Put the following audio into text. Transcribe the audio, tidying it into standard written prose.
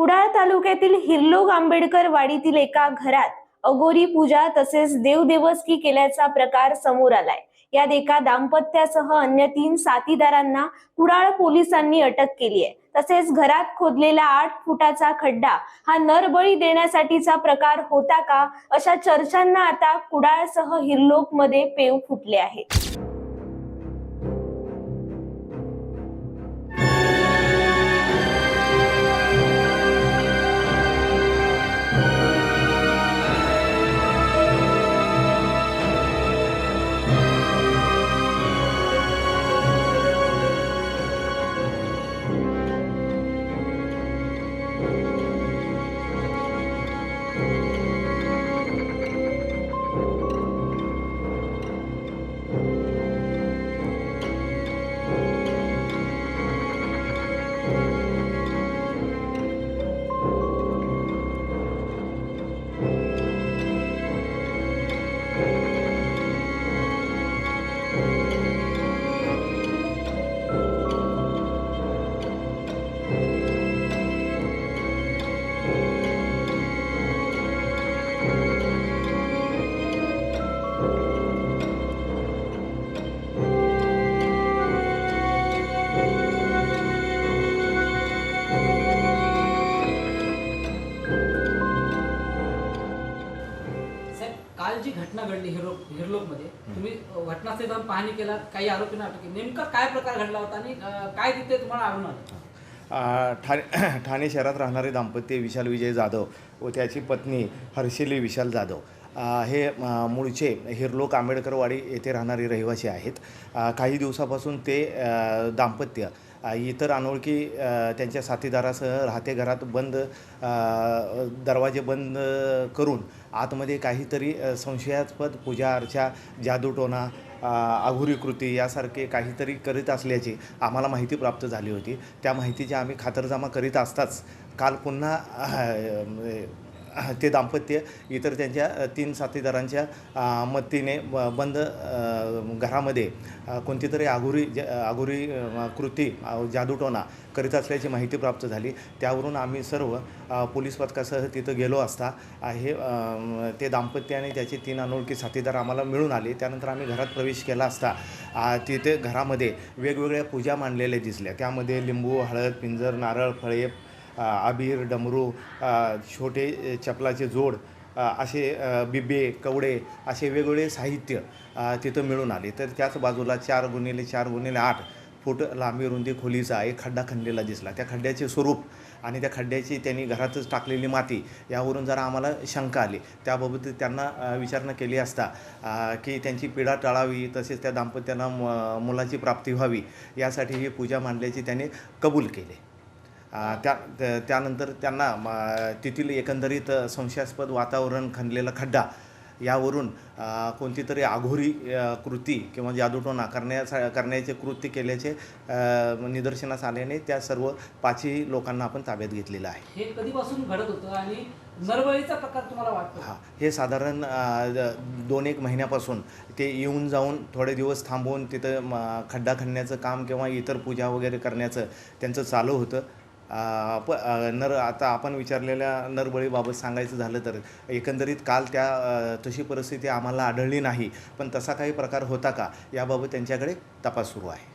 कुडाळ तालुक्यातील हिरलोक आंबेडकर वाडीतील एका घरात अघोरी पूजा तसेच देवदेवस्की केल्याचा प्रकार समोर आलाय। यात एका दाम्पत्यासह अन्य 3 साथीदारांना कुडाळ पोलिसांनी अटक केली आहे। तसेच घरात खोदलेला 8 फुटाचा खड्डा हा नरबळी देण्यासाठीचा प्रकार होता का, अशा चर्चांना आता कुडाळसह हिरलोक मध्ये पेव फुटले आहे। काल जी घटना घडली हिरलोकमध्ये, तुम्ही घटनास्थळी जाऊन पाहणी केला, काही आरोपींना अटक केली, नेमका काय प्रकार घडला होता आणि काय तिथे तुम्हाला आढळून आलं? ठाणे शहरात राहणारे दाम्पत्य विशाल विजय जाधव व त्याची पत्नी हर्षिली विशाल जाधव हे मूळचे हिरलोक आंबेडकरवाडी येथे राहणारे रहिवासी आहेत। काही दिवसापासून ते दाम्पत्य इतर अनोळखी त्यांच्या साथीदारासह राहते घरात दरवाजे बंद करून आतमध्ये काहीतरी संशयास्पद पूजा अर्चा, जादूटोणा, अघोरी कृती यासारखे काहीतरी करीत असल्याची आम्हाला माहिती प्राप्त झाली होती। त्या माहितीची आम्ही खातरजमा करीत असताच काल पुन्हा ते दाम्पत्य इतर त्यांच्या 3 साथीदारांच्या मदतीने बंद घरामध्ये कोणती तरी अघोरी कृती, जादूटोणा करीत असल्याची माहिती प्राप्त झाली। त्यावरून आम्ही सर्व पोलीस पथकासह तिथं गेलो असता ते दाम्पत्य आणि त्याचे 3 अनोळखी साथीदार आम्हाला मिळून आले। त्यानंतर आम्ही घरात प्रवेश केला असता तिथे घरामध्ये वेगवेगळ्या पूजा मांडलेल्या दिसल्या। त्यामध्ये लिंबू, हळद, पिंजर, नारळ, फळे, अबीर, डमरू, छोटे चपलाचे जोड, असे बिबे, कवडे असे वेगवेगळे साहित्य तिथं मिळून आले। तर त्याच बाजूला 4x4x8 फूट लांबी रुंदी खोलीचा एक खड्डा खणलेला दिसला। त्या खड्ड्याचे स्वरूप आणि त्या खड्ड्याची त्यांनी घरातच टाकलेली माती यावरून जरा आम्हाला शंका आली। त्याबाबत त्यांना विचारणा केली असता की त्यांची पीडा टळावी तसेच त्या दाम्पत्यांना मुलाची प्राप्ती व्हावी यासाठी ही पूजा मांडल्याची त्यांनी कबूल केले। त्यानंतर त्यांना तेथील एकंदरीत संशयास्पद वातावरण, खणलेला खड्डा यावरून कोणती तरी अघोरी कृती किंवा जादूटोणा करण्याचे कृत्य केल्याचे निदर्शनास आल्याने त्या सर्व 5ही लोकांना आपण ताब्यात घेतलेलं आहे। हे कधीपासून घडत होतं आणि नरबळीचा प्रकार तुम्हाला वाटतो? हे साधारण 2-1 महिन्यापासून ते येऊन जाऊन थोडे दिवस थांबवून तिथं खड्डा खणण्याचं काम किंवा इतर पूजा वगैरे करण्याचं त्यांचं चालू होतं। आता आपण विचारलेल्या नरबळीबाबत सांगायचं झालं तर एकंदरीत काल तशी परिस्थिती आम्हाला आढळली नाही, पण तसा काही प्रकार होता का याबाबत त्यांच्याकडे तपास सुरू आहे।